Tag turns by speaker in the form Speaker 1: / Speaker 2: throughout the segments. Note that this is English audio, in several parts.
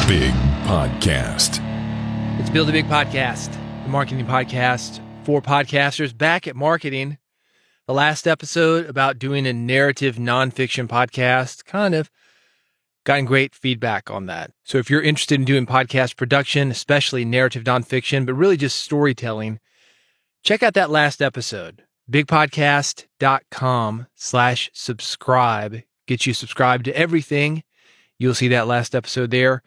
Speaker 1: Big Podcast.
Speaker 2: It's Build a Big Podcast, the marketing podcast for podcasters back at marketing. The last episode about doing a narrative nonfiction podcast, kind of gotten great feedback on that. So if you're interested in doing podcast production, especially narrative nonfiction, but really just storytelling, check out that last episode. bigpodcast.com/subscribe gets you subscribed to everything. You'll see that last episode there.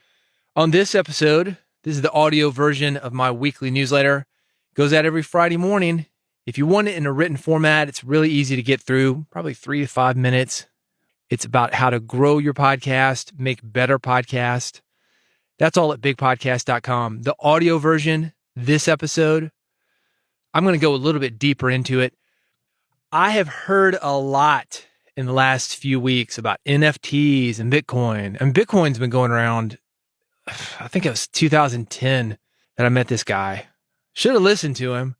Speaker 2: On this episode, this is the audio version of my weekly newsletter. It goes out every Friday morning. If you want it in a written format, it's really easy to get through, probably 3 to 5 minutes. It's about how to grow your podcast, make better podcasts. That's all at bigpodcast.com. The audio version, this episode, I'm going to go a little bit deeper into it. I have heard a lot in the last few weeks about NFTs and Bitcoin. And Bitcoin's been going around, I think it was 2010 that I met this guy. Should have listened to him.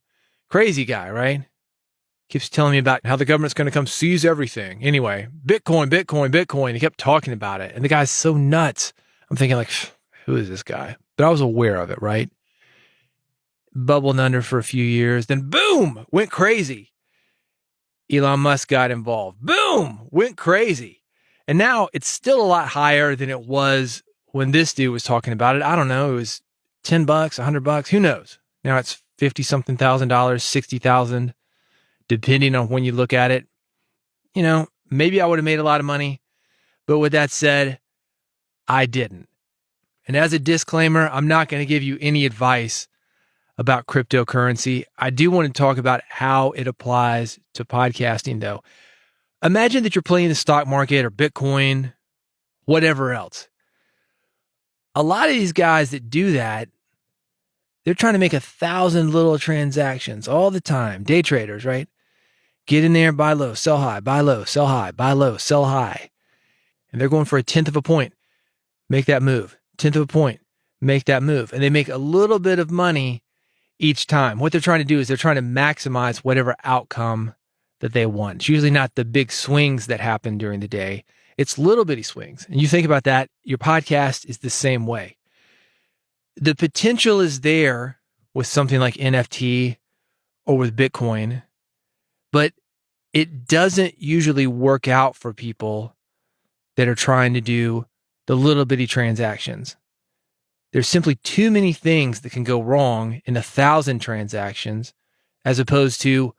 Speaker 2: Crazy guy, right? Keeps telling me about how the government's going to come seize everything. Anyway, Bitcoin. He kept talking about it. And the guy's so nuts. I'm thinking like, who is this guy? But I was aware of it, right? Bubbled under for a few years. Then boom, went crazy. Elon Musk got involved. Boom, went crazy. And now it's still a lot higher than it was when this dude was talking about it. I don't know. It was $10, $100. Who knows? Now it's 50 something $1,000, 60,000, depending on when you look at it. You know, maybe I would have made a lot of money, but with that said, I didn't. And as a disclaimer, I'm not going to give you any advice about cryptocurrency. I do want to talk about how it applies to podcasting, though. Imagine that you're playing the stock market or Bitcoin, whatever else. A lot of these guys that do that, they're trying to make 1,000 little transactions all the time. Day traders, right? Get in there, buy low, sell high, buy low, sell high, buy low, sell high. And they're going for a 1/10 of a point. Make that move. 1/10 of a point. Make that move. And they make a little bit of money each time. What they're trying to do is they're trying to maximize whatever outcome that they want. It's usually not the big swings that happen during the day. It's little bitty swings. And you think about that, your podcast is the same way. The potential is there with something like NFT or with Bitcoin, but it doesn't usually work out for people that are trying to do the little bitty transactions. There's simply too many things that can go wrong in 1,000 transactions as opposed to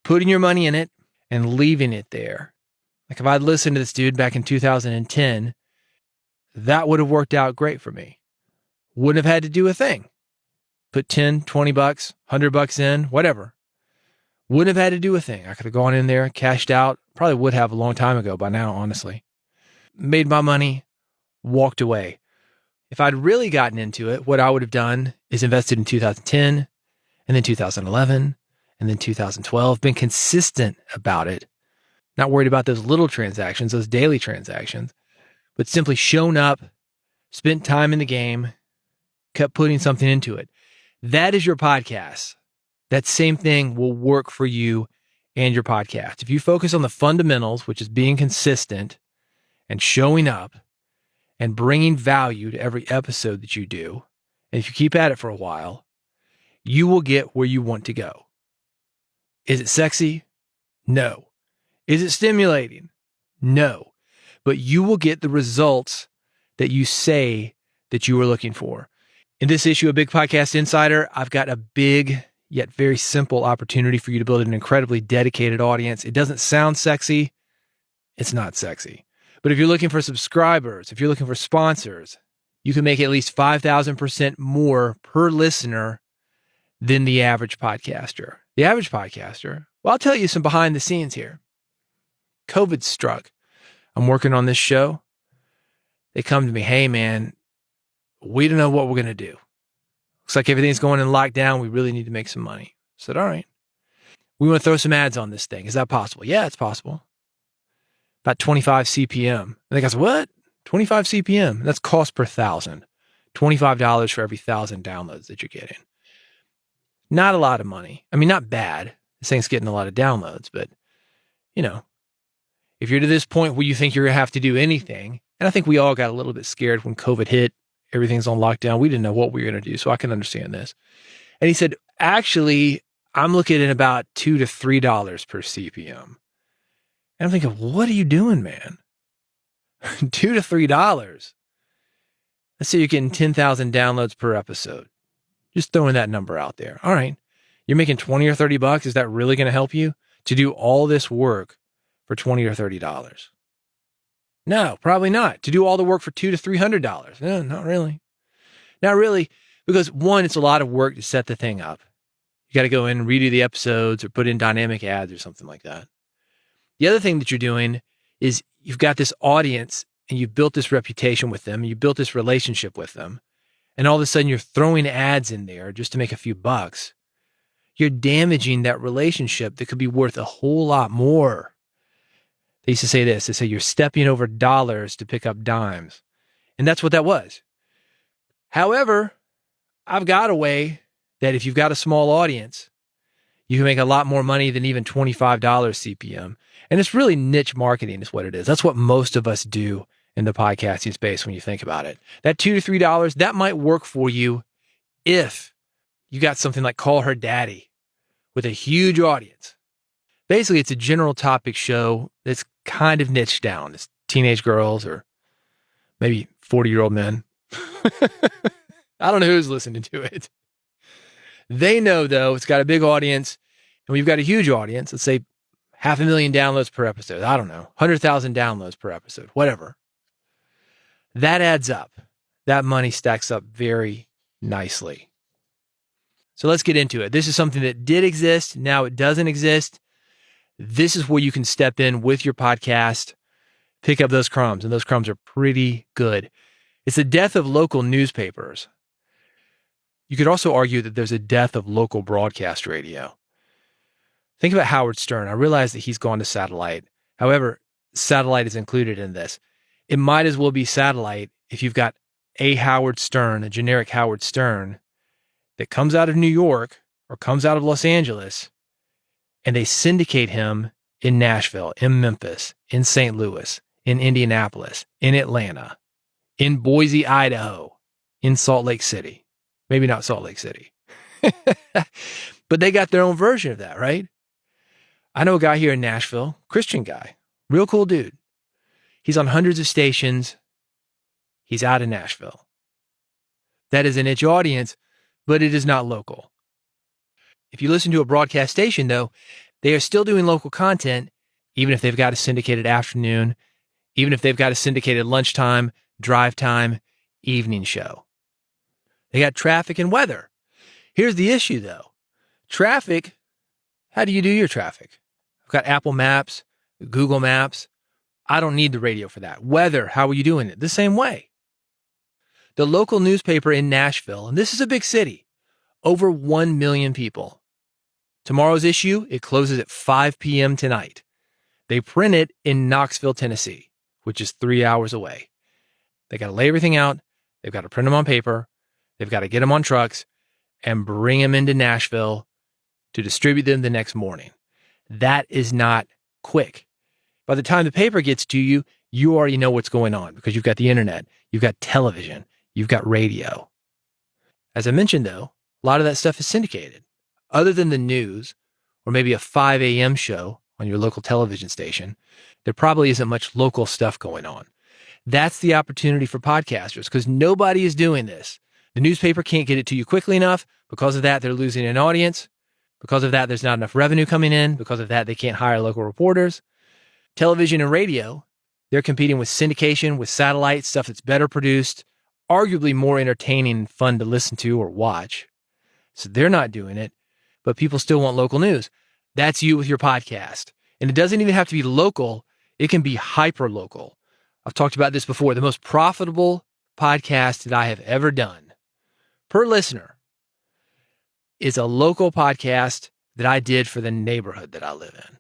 Speaker 2: putting your money in it and leaving it there. Like if I'd listened to this dude back in 2010, that would have worked out great for me. Wouldn't have had to do a thing. Put 10, 20 bucks, 100 bucks in, whatever. Wouldn't have had to do a thing. I could have gone in there, cashed out. Probably would have a long time ago by now, honestly. Made my money, walked away. If I'd really gotten into it, what I would have done is invested in 2010 and then 2011 and then 2012, been consistent about it. Not worried about those little transactions, those daily transactions, but simply shown up, spent time in the game, kept putting something into it. That is your podcast. That same thing will work for you and your podcast. If you focus on the fundamentals, which is being consistent and showing up and bringing value to every episode that you do, and if you keep at it for a while, you will get where you want to go. Is it sexy? No. Is it stimulating? No. But you will get the results that you say that you are looking for. In this issue of Big Podcast Insider, I've got a big yet very simple opportunity for you to build an incredibly dedicated audience. It doesn't sound sexy. It's not sexy. But if you're looking for subscribers, if you're looking for sponsors, you can make at least 5,000% more per listener than the average podcaster. The average podcaster, well, I'll tell you some behind the scenes here. COVID struck. I'm working on this show. They come to me, hey man, we don't know what we're going to do. Looks like everything's going in lockdown. We really need to make some money. I said, all right. We want to throw some ads on this thing. Is that possible? Yeah, it's possible. About 25 CPM. And the guy said, what? 25 CPM. That's cost per 1,000. $25 for every 1,000 downloads that you're getting. Not a lot of money. I mean, not bad. This thing's getting a lot of downloads, but, you know, if you're to this point where you think you're going to have to do anything, and I think we all got a little bit scared when COVID hit everything's on lockdown. We didn't know what we were going to do, so I can understand this. And he said, actually, I'm looking at about $2 to $3 per CPM. And I'm thinking, what are you doing, man? $2 to $3. Let's say you're getting 10,000 downloads per episode. Just throwing that number out there. All right. You're making 20 or 30 bucks. Is that really going to help you to do all this work for 20 or $30? No, probably not. To do all the work for $200 to $300. No, not really. Not really. Because one, it's a lot of work to set the thing up. You got to go in and redo the episodes or put in dynamic ads or something like that. The other thing that you're doing is you've got this audience and you've built this reputation with them. You built this relationship with them. And all of a sudden you're throwing ads in there just to make a few bucks. You're damaging that relationship that could be worth a whole lot more. They used to say this. They say you're stepping over dollars to pick up dimes. And that's what that was. However, I've got a way that if you've got a small audience, you can make a lot more money than even $25 CPM. And it's really niche marketing is what it is. That's what most of us do in the podcasting space when you think about it. That $2 to $3, that might work for you if you got something like Call Her Daddy with a huge audience. Basically, it's a general topic show that's kind of niched down. It's teenage girls or maybe 40-year-old men. I don't know who's listening to it. They know, though, it's got a big audience, and we've got a huge audience. Let's say 500,000 downloads per episode. I don't know, 100,000 downloads per episode, whatever. That adds up. That money stacks up very nicely. So let's get into it. This is something that did exist. Now it doesn't exist. This is where you can step in with your podcast, pick up those crumbs, and those crumbs are pretty good. It's the death of local newspapers. You could also argue that there's a death of local broadcast radio. Think about Howard Stern. I realize that he's gone to satellite. However, satellite is included in this. It might as well be satellite if you've got a Howard Stern, a generic Howard Stern, that comes out of New York or comes out of Los Angeles, and they syndicate him in Nashville, in Memphis, in St. Louis, in Indianapolis, in Atlanta, in Boise, Idaho, in Salt Lake City. Maybe not Salt Lake City. But they got their own version of that, right? I know a guy here in Nashville, Christian guy, real cool dude. He's on hundreds of stations. He's out in Nashville. That is a niche audience, but it is not local. If you listen to a broadcast station, though, they are still doing local content, even if they've got a syndicated afternoon, even if they've got a syndicated lunchtime, drive time, evening show. They got traffic and weather. Here's the issue, though. Traffic, how do you do your traffic? I've got Apple Maps, Google Maps. I don't need the radio for that. Weather, how are you doing it? The same way. The local newspaper in Nashville, and this is a big city, over 1 million people. Tomorrow's issue, it closes at 5 p.m. tonight. They print it in Knoxville, Tennessee, which is 3 hours away. They got to lay everything out. They've got to print them on paper. They've got to get them on trucks and bring them into Nashville to distribute them the next morning. That is not quick. By the time the paper gets to you, you already know what's going on because you've got the internet, you've got television, you've got radio. As I mentioned, though, a lot of that stuff is syndicated. Other than the news or maybe a 5 a.m. show on your local television station, there probably isn't much local stuff going on. That's the opportunity for podcasters because nobody is doing this. The newspaper can't get it to you quickly enough. Because of that, they're losing an audience. Because of that, there's not enough revenue coming in. Because of that, they can't hire local reporters. Television and radio, they're competing with syndication, with satellite, stuff that's better produced, arguably more entertaining and fun to listen to or watch. So they're not doing it, but people still want local news. That's you with your podcast. And it doesn't even have to be local. It can be hyper local. I've talked about this before. The most profitable podcast that I have ever done per listener is a local podcast that I did for the neighborhood that I live in.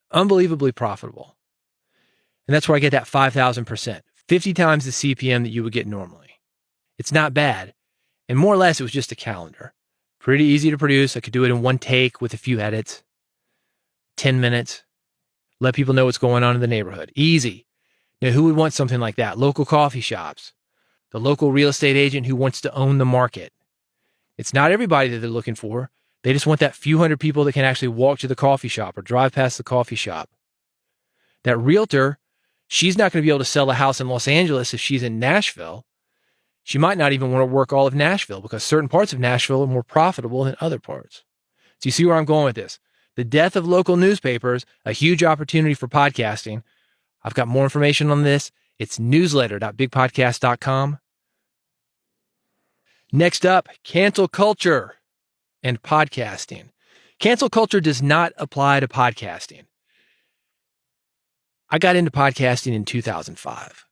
Speaker 2: Unbelievably profitable. And that's where I get that 5,000%, 50 times the CPM that you would get normally. It's not bad. And more or less, it was just a calendar. Pretty easy to produce. I could do it in one take with a few edits. 10 minutes. Let people know what's going on in the neighborhood. Easy. Now, who would want something like that? Local coffee shops, the local real estate agent who wants to own the market. It's not everybody that they're looking for. They just want that few hundred people that can actually walk to the coffee shop or drive past the coffee shop. That realtor, she's not going to be able to sell a house in Los Angeles if she's in Nashville. She might not even want to work all of Nashville because certain parts of Nashville are more profitable than other parts. So you see where I'm going with this. The death of local newspapers, a huge opportunity for podcasting. I've got more information on this. It's newsletter.bigpodcast.com. Next up, cancel culture and podcasting. Cancel culture does not apply to podcasting. I got into podcasting in 2005.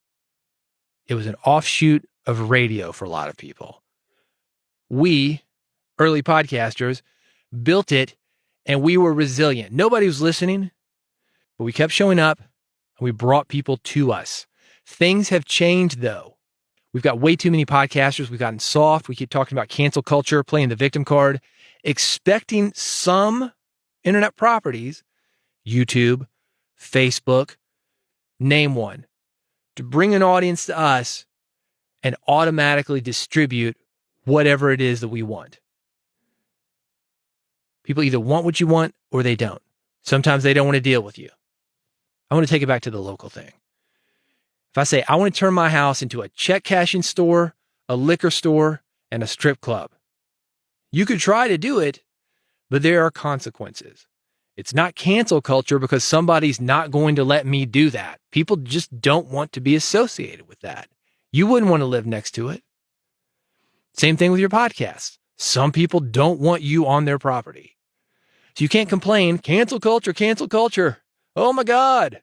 Speaker 2: It was an offshoot of radio for a lot of people. We, early podcasters, built it and we were resilient. Nobody was listening, but we kept showing up and we brought people to us. Things have changed though. We've got way too many podcasters. We've gotten soft. We keep talking about cancel culture, playing the victim card, expecting some internet properties, YouTube, Facebook, name one, to bring an audience to us and automatically distribute whatever it is that we want. People either want what you want or they don't. Sometimes they don't want to deal with you. I want to take it back to the local thing. If I say, I want to turn my house into a check cashing store, a liquor store, and a strip club, you could try to do it, but there are consequences. It's not cancel culture because somebody's not going to let me do that. People just don't want to be associated with that. You wouldn't want to live next to it. Same thing with your podcast. Some people don't want you on their property. So you can't complain, cancel culture, cancel culture. Oh my God.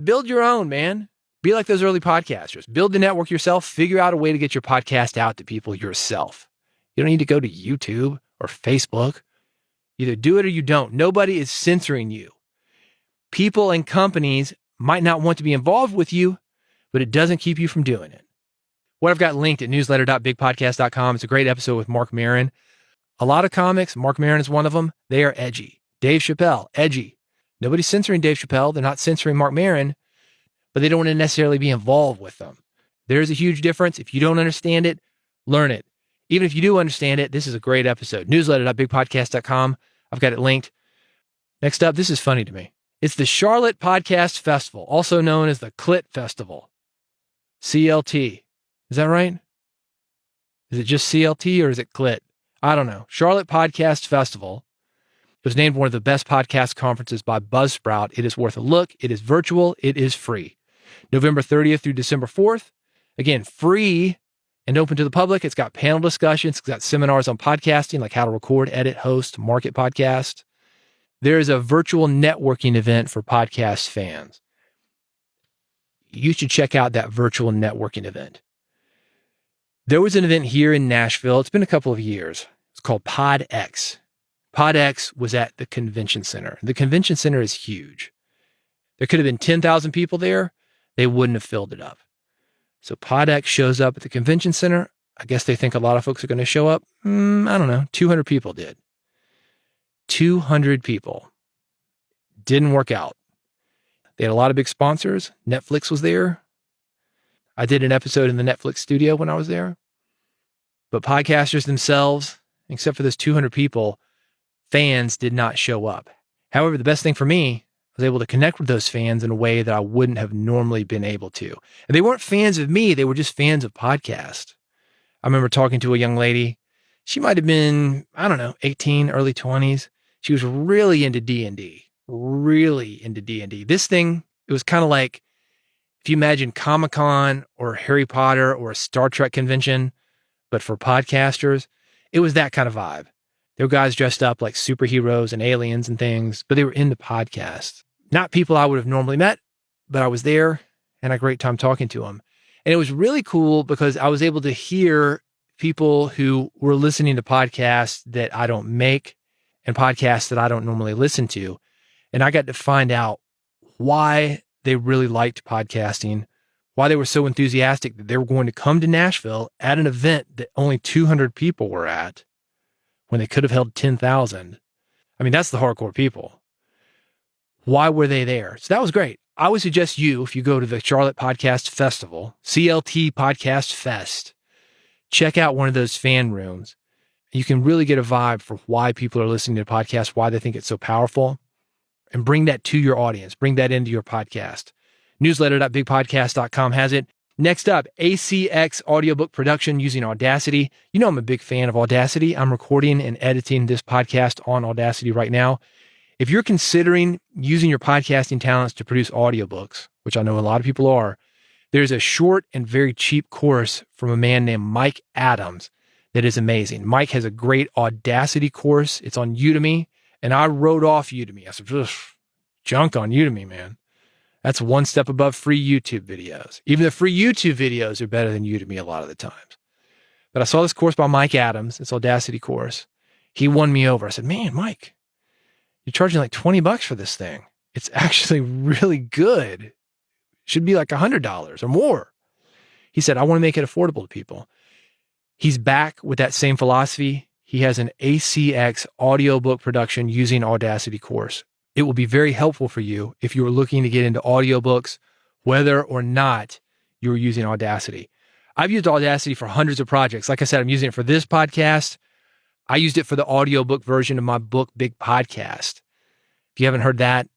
Speaker 2: Build your own, man. Be like those early podcasters. Build the network yourself. Figure out a way to get your podcast out to people yourself. You don't need to go to YouTube or Facebook. Either do it or you don't. Nobody is censoring you. People and companies might not want to be involved with you, but it doesn't keep you from doing it. What I've got linked at newsletter.bigpodcast.com. It's a great episode with Mark Maron. A lot of comics, Mark Maron is one of them, they are edgy. Dave Chappelle, edgy. Nobody's censoring Dave Chappelle. They're not censoring Mark Maron, but they don't want to necessarily be involved with them. There's a huge difference. If you don't understand it, learn it. Even if you do understand it, this is a great episode. Newsletter.bigpodcast.com. I've got it linked. Next up, this is funny to me. It's the Charlotte Podcast Festival, also known as the CLIT Festival. CLT. Is that right? Is it just CLT or is it CLIT? I don't know. Charlotte Podcast Festival. It was named one of the best podcast conferences by Buzzsprout. It is worth a look. It is virtual. It is free. November 30th through December 4th. Again, free and open to the public. It's got panel discussions. It's got seminars on podcasting, like how to record, edit, host, market podcast. There is a virtual networking event for podcast fans. You should check out that virtual networking event. There was an event here in Nashville. It's been a couple of years. It's called PodX. PodX was at the convention center. The convention center is huge. There could have been 10,000 people there. They wouldn't have filled it up. So PodX shows up at the convention center. I guess they think a lot of folks are going to show up. I don't know. 200 people did. 200 people. Didn't work out. They had a lot of big sponsors. Netflix was there. I did an episode in the Netflix studio when I was there. But podcasters themselves, except for those 200 people, fans did not show up. However, the best thing for me, I was able to connect with those fans in a way that I wouldn't have normally been able to. And they weren't fans of me. They were just fans of podcasts. I remember talking to a young lady. She might have been, 18, early 20s. She was really into D&D. Really into D&D. This thing, it was kind of like, if you imagine Comic-Con or Harry Potter or a Star Trek convention, but for podcasters, it was that kind of vibe. There were guys dressed up like superheroes and aliens and things, but they were into podcasts. Not people I would have normally met, but I was there and I had a great time talking to them. And it was really cool because I was able to hear people who were listening to podcasts that I don't make and podcasts that I don't normally listen to. And I got to find out why they really liked podcasting, why they were so enthusiastic that they were going to come to Nashville at an event that only 200 people were at when they could have held 10,000. I mean, that's the hardcore people. Why were they there? So that was great. I would suggest if you go to the Charlotte Podcast Festival, CLT Podcast Fest, check out one of those fan rooms. You can really get a vibe for why people are listening to the podcast, why they think it's so powerful, and bring that to your audience. Bring that into your podcast. Newsletter.bigpodcast.com has it. Next up, ACX audiobook production using Audacity. You know I'm a big fan of Audacity. I'm recording and editing this podcast on Audacity right now. If you're considering using your podcasting talents to produce audiobooks, which I know a lot of people are, there's a short and very cheap course from a man named Mike Adams that is amazing. Mike has a great Audacity course. It's on Udemy, and I wrote off Udemy. I said, junk on Udemy, man. That's one step above free YouTube videos. Even the free YouTube videos are better than Udemy a lot of the times. But I saw this course by Mike Adams, this Audacity course. He won me over. I said, man, Mike, you're charging like $20 for this thing. It's actually really good. It should be like $100 or more. He said, I want to make it affordable to people. He's back with that same philosophy. He has an ACX audiobook production using Audacity course. It will be very helpful for you if you are looking to get into audiobooks, whether or not you're using Audacity. I've used Audacity for hundreds of projects. Like I said, I'm using it for this podcast. I used it for the audiobook version of my book, Big Podcast. If you haven't heard that,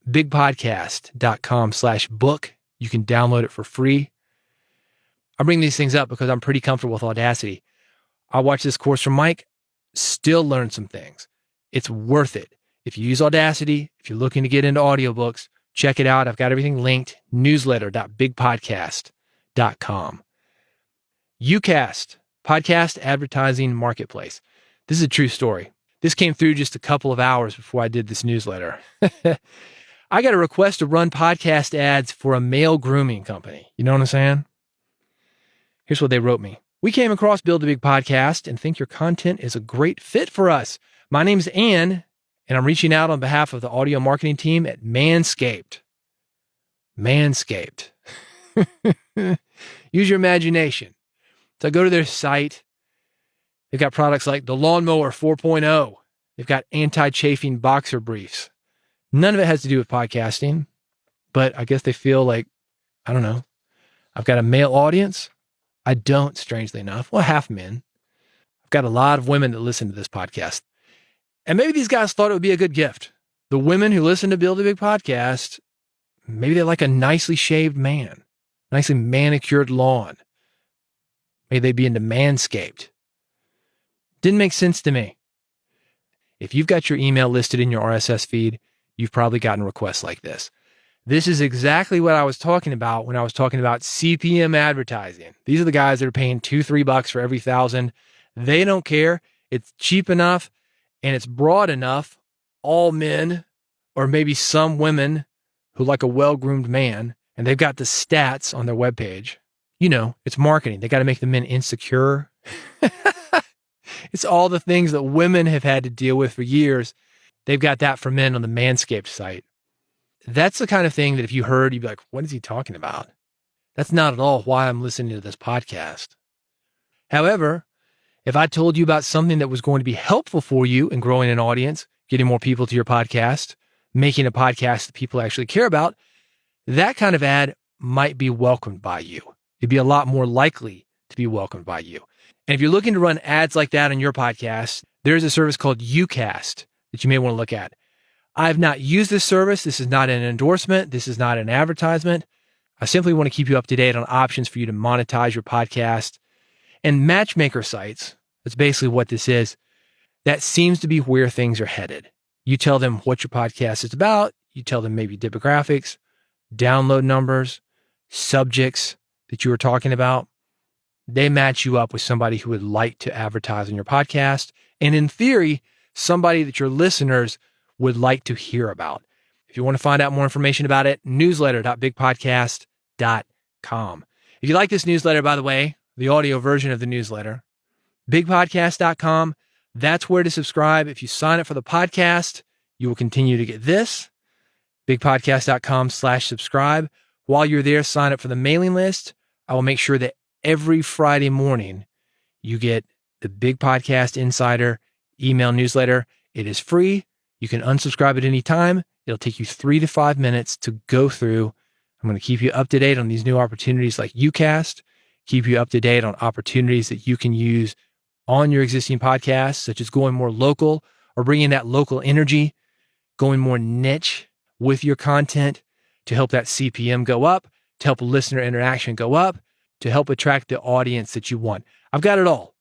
Speaker 2: bigpodcast.com/book. You can download it for free. I bring these things up because I'm pretty comfortable with Audacity. I watched this course from Mike, still learned some things. It's worth it. If you use Audacity, if you're looking to get into audiobooks, check it out. I've got everything linked. Newsletter.bigpodcast.com. UCast, Podcast Advertising Marketplace. This is a true story. This came through just a couple of hours before I did this newsletter. I got a request to run podcast ads for a male grooming company. You know what I'm saying? Here's what they wrote me. We came across Build a Big Podcast and think your content is a great fit for us. My name's Ann, and I'm reaching out on behalf of the audio marketing team at Manscaped. Manscaped. Use your imagination. So I go to their site. They've got products like the Lawnmower 4.0. They've got anti-chafing boxer briefs. None of it has to do with podcasting, but I guess they feel like, I don't know, I've got a male audience. I don't, strangely enough. Well, half men. I've got a lot of women that listen to this podcast. And maybe these guys thought it would be a good gift. The women who listen to Build a Big Podcast, maybe they like a nicely shaved man, nicely manicured lawn. Maybe they'd be into Manscaped. Didn't make sense to me. If you've got your email listed in your RSS feed, you've probably gotten requests like this. This is exactly what I was talking about when I was talking about CPM advertising. These are the guys that are paying $2-3 for every 1,000. They don't care. It's cheap enough and it's broad enough. All men, or maybe some women who like a well-groomed man, and they've got the stats on their webpage. You know, it's marketing. They got to make the men insecure. It's all the things that women have had to deal with for years. They've got that for men on the Manscaped site. That's the kind of thing that if you heard, you'd be like, what is he talking about? That's not at all why I'm listening to this podcast. However, if I told you about something that was going to be helpful for you in growing an audience, getting more people to your podcast, making a podcast that people actually care about, that kind of ad might be welcomed by you. It'd be a lot more likely to be welcomed by you. And if you're looking to run ads like that on your podcast, there's a service called UCast that you may want to look at. I've not used this service. This is not an endorsement. This is not an advertisement. I simply want to keep you up to date on options for you to monetize your podcast. And matchmaker sites, that's basically what this is. That seems to be where things are headed. You tell them what your podcast is about. You tell them maybe demographics, download numbers, subjects that you were talking about. They match you up with somebody who would like to advertise on your podcast. And in theory, somebody that your listeners would like to hear about. If you want to find out more information about it, newsletter.bigpodcast.com. If you like this newsletter, by the way, the audio version of the newsletter, bigpodcast.com, that's where to subscribe. If you sign up for the podcast, you will continue to get this, bigpodcast.com/subscribe. While you're there, sign up for the mailing list. I will make sure that every Friday morning you get the Big Podcast Insider email newsletter. It is free. You can unsubscribe at any time. It'll take you 3 to 5 minutes to go through. I'm going to keep you up to date on these new opportunities like UCast, keep you up to date on opportunities that you can use on your existing podcasts, such as going more local or bringing that local energy, going more niche with your content to help that CPM go up, to help listener interaction go up, to help attract the audience that you want. I've got it all.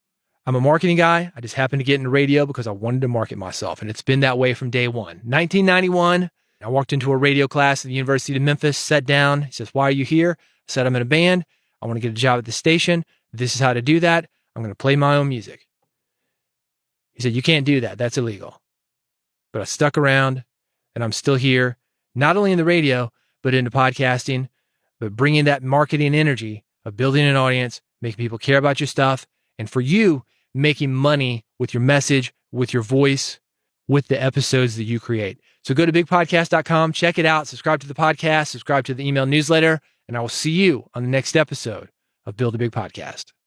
Speaker 2: I'm a marketing guy. I just happened to get into radio because I wanted to market myself. And it's been that way from day one. 1991, I walked into a radio class at the University of Memphis, sat down. He says, "Why are you here?" I said, "I'm in a band. I want to get a job at the station. This is how to do that. I'm going to play my own music." He said, "You can't do that. That's illegal." But I stuck around and I'm still here, not only in the radio, but into podcasting, but bringing that marketing energy of building an audience, making people care about your stuff, and for you, making money with your message, with your voice, with the episodes that you create. So go to bigpodcast.com, check it out, subscribe to the podcast, subscribe to the email newsletter, and I will see you on the next episode of Build a Big Podcast.